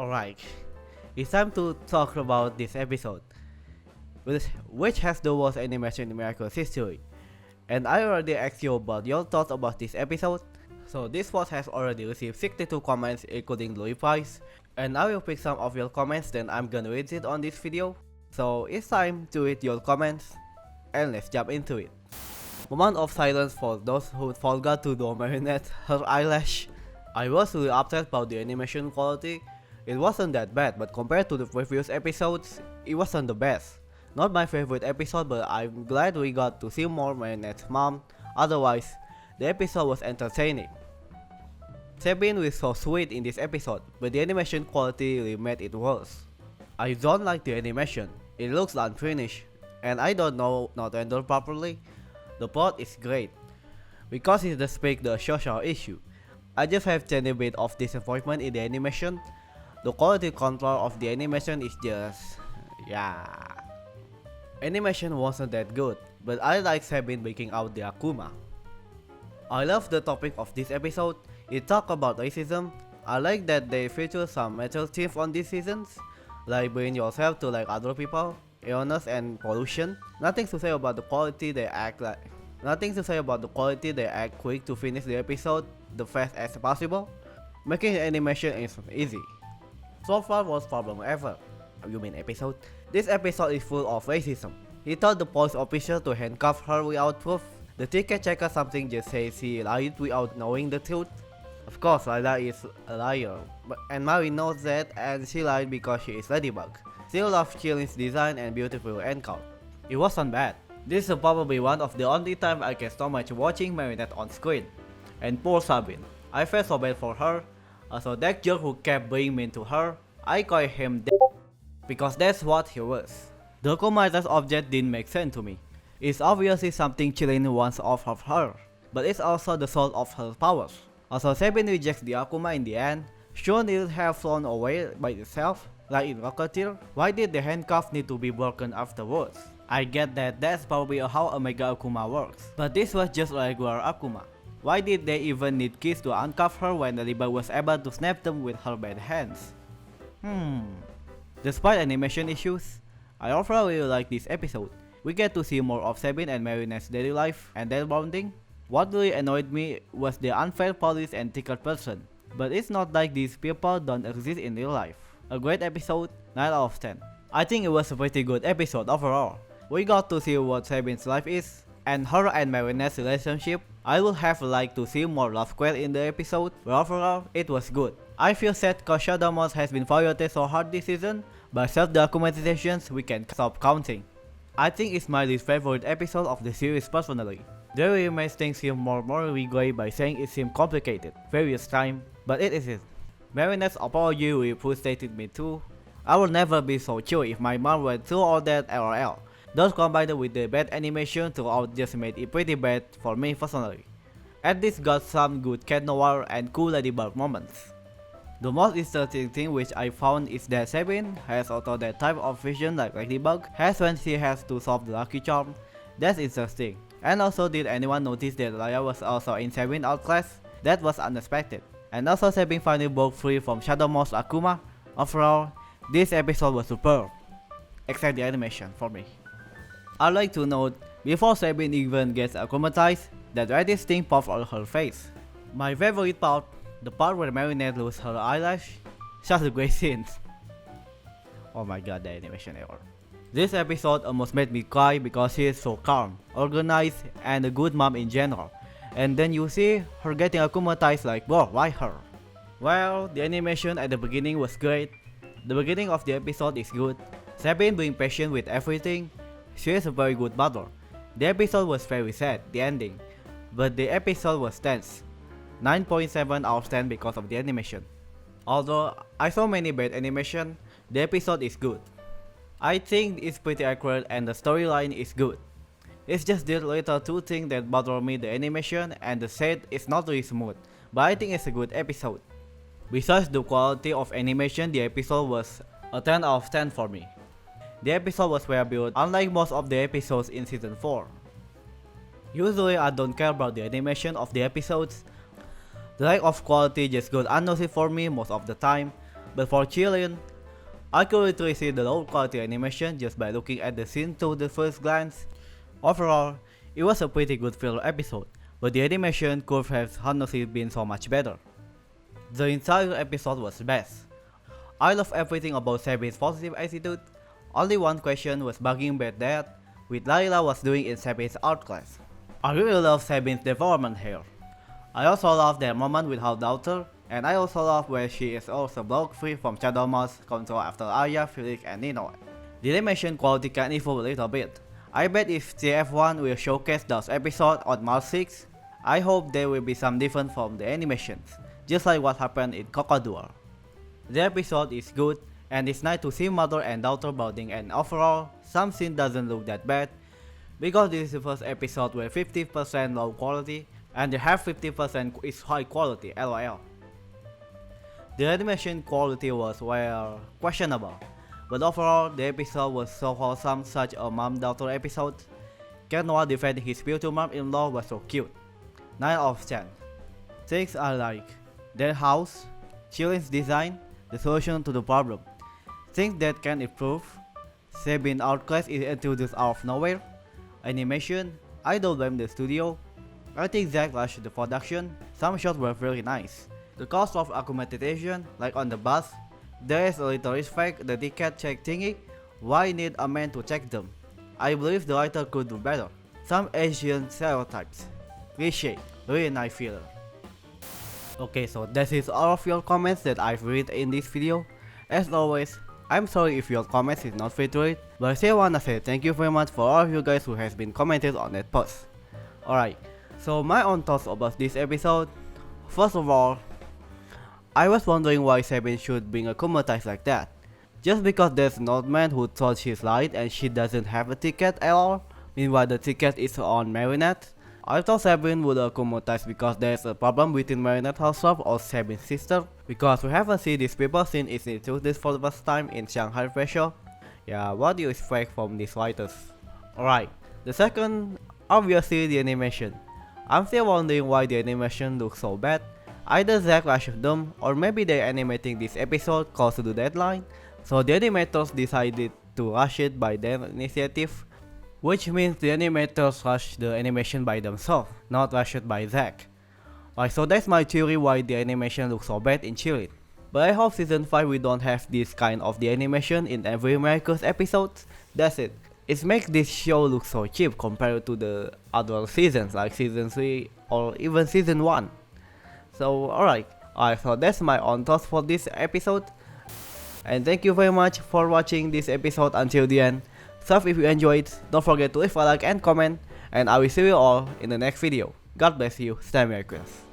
Alright, it's time to talk about this episode, which has the worst animation in Miraculous history. And I already asked you about your thoughts about this episode, so this post has already received 62 comments including the replies, and I will pick some of your comments then I'm gonna read it on this video. So it's time to read your comments, and let's jump into it. Moment of silence for those who forgot to do Marinette her eyelash. I was really upset about the animation quality. It wasn't that bad, but compared to the previous episodes, it wasn't the best. Not my favorite episode, but I'm glad we got to see more Marinette's mom. Otherwise, the episode was entertaining. Sabine was so sweet in this episode, but the animation quality really made it worse. I don't like the animation. It looks unfinished, and I don't know not rendered properly. The plot is great, because it does speak the social issue. I just have tiny bit of disappointment in the animation. The quality control of the animation is just... yeah. Animation wasn't that good, but I like Sabine breaking out the Akuma. I love the topic of this episode. It talks about racism. I like that they feature some major themes on these seasons, like bring yourself to like other people, illness and pollution. Nothing to say about the quality. They act quick to finish the episode the fast as possible. Making the animation is easy. So far worst problem ever. You mean episode? This episode is full of racism. He told the police officer to handcuff her without proof. The ticket checker something just says he lied without knowing the truth. Of course, Lila is a liar, and Mari knows that, and she lied because she is Ladybug. Still loves Qilin's design and beautiful end count. It wasn't bad. This is probably one of the only time I get so much watching Marinette on screen. And poor Sabine. I felt so bad for her. Also that jerk who kept being mean to her, I call him because that's what he was. The akumatized object didn't make sense to me. It's obviously something Qilin wants off of her, but it's also the source of her powers. Also Sabine rejects the Akuma in the end. Shouldn't it have flown away by itself, like in Rocketeer? Why did the handcuff need to be broken afterwards? I get that that's probably how Omega Akuma works, but this was just a regular Akuma. Why did they even need keys to uncuff her when the Ladybug was able to snap them with her bad hands? Despite animation issues, I overall really like this episode. We get to see more of Sabine and Marinette's daily life and their bonding. What really annoyed me was the unfair police and ticket person, but it's not like these people don't exist in real life. A great episode, 9 out of 10. I think it was a pretty good episode overall. We got to see what Sabine's life is, and her and Marinette's relationship. I would have liked to see more love quest in the episode, but overall, it was good. I feel sad cause Shadow Mouse has been violated so hard this season, but self the acumatizations we can stop counting. I think it's my least favorite episode of the series personally. They really made things seem more morally gray by saying it seemed complicated various times, but it isn't. Marinette's apology really frustrated me too. I will never be so chill if my mom went through all that LOL. Those combined with the bad animation throughout just made it pretty bad for me personally. At least got some good cat noir and cool Ladybug moments. The most interesting thing which I found is that Sabine has also that type of vision like Ladybug has when she has to solve the lucky charm. That's interesting. And also, did anyone notice that Raya was also in Sabine outclass? That was unexpected. And also Sabine finally broke free from Shadow Mouse Akuma. Overall, this episode was superb. Except the animation for me. I'd like to note, before Sabine even gets akumatized, that reddish thing popped on her face. My favorite part, the part where Marinette loses her eyelash, such a great scene. Oh my god, the animation error. This episode almost made me cry because she is so calm, organized, and a good mom in general. And then you see her getting akumatized like, bro, why her? Well, the animation at the beginning was great. The beginning of the episode is good. Sabine being patient with everything. She is a very good mother. The episode was very sad, the ending, but the episode was tense. 9.7 out of 10 because of the animation. Although I saw many bad animation, the episode is good. I think it's pretty accurate and the storyline is good. It's just the little two things that bother me, the animation and the set is not really smooth, but I think it's a good episode. Besides the quality of animation, the episode was a 10 out of 10 for me. The episode was well built, unlike most of the episodes in season 4. Usually I don't care about the animation of the episodes. The lack of quality just got unnoticed for me most of the time. But for Qilin, I could literally see the low quality animation just by looking at the scene to the first glance. Overall, it was a pretty good filler episode, but the animation could have honestly been so much better. The entire episode was the best. I love everything about Sabine's positive attitude. Only one question was bugging me that what Layla was doing in Sabine's art class. I really love Sabine's development here. I also love their moment with her daughter, and I also love where she is also blocked free from Shadow Mouse control after Arya, Felix, and Nino. The animation quality can improve a little bit. I bet if TF1 will showcase those episodes on March 6, I hope there will be some different from the animations, just like what happened in Cocoduar. The episode is good, and it's nice to see mother and daughter bonding, and overall, some scene doesn't look that bad, because this is the first episode where 50% low quality, and the half 50% is high quality, lol. The animation quality was well questionable, but overall the episode was so wholesome, such a mom-daughter episode. Ken Noir defending his future mom-in-law was so cute. 9 out of 10. Things I like: their house, Qilin's design, the solution to the problem. Things that can improve: Sabine art class is introduced out of nowhere. Animation, I don't blame the studio. I think ZAG rushed the production. Some shots were very nice. The cost of akumatization, like on the bus, there is a little respect the ticket check thingy. Why need a man to check them? I believe the writer could do better. Some Asian stereotypes. Cliché, really nice filler. Okay, so that is all of your comments that I've read in this video. As always, I'm sorry if your comments is not fit to read, but I still wanna say thank you very much for all of you guys who has been commented on that post. Alright, so my own thoughts about this episode. First of all, I was wondering why Sabine should bring a akumatized like that. Just because there's an old man who thought she's light and she doesn't have a ticket at all, meanwhile the ticket is on Marinette. I thought Sabine would akumatize because there's a problem between Marinette herself or Sabine's sister, because we haven't seen these people since it's introduced for the first time in Shangai Special. Yeah, what do you expect from these writers? Alright, the second, obviously the animation. I'm still wondering why the animation looks so bad. Either ZAG rushed them, or maybe they're animating this episode close to the deadline, so the animators decided to rush it by their initiative, which means the animators rushed the animation by themselves, not rushed by ZAG. Alright, so that's my theory why the animation looks so bad in Qilin. But I hope season 5 we don't have this kind of the animation in every Miraculous episode. That's it. It makes this show look so cheap compared to the other seasons like season 3 or even season 1. So alright, so that's my own thoughts for this episode. And thank you very much for watching this episode until the end. So if you enjoyed, don't forget to leave a like and comment, and I will see you all in the next video. God bless you, stay miraculous.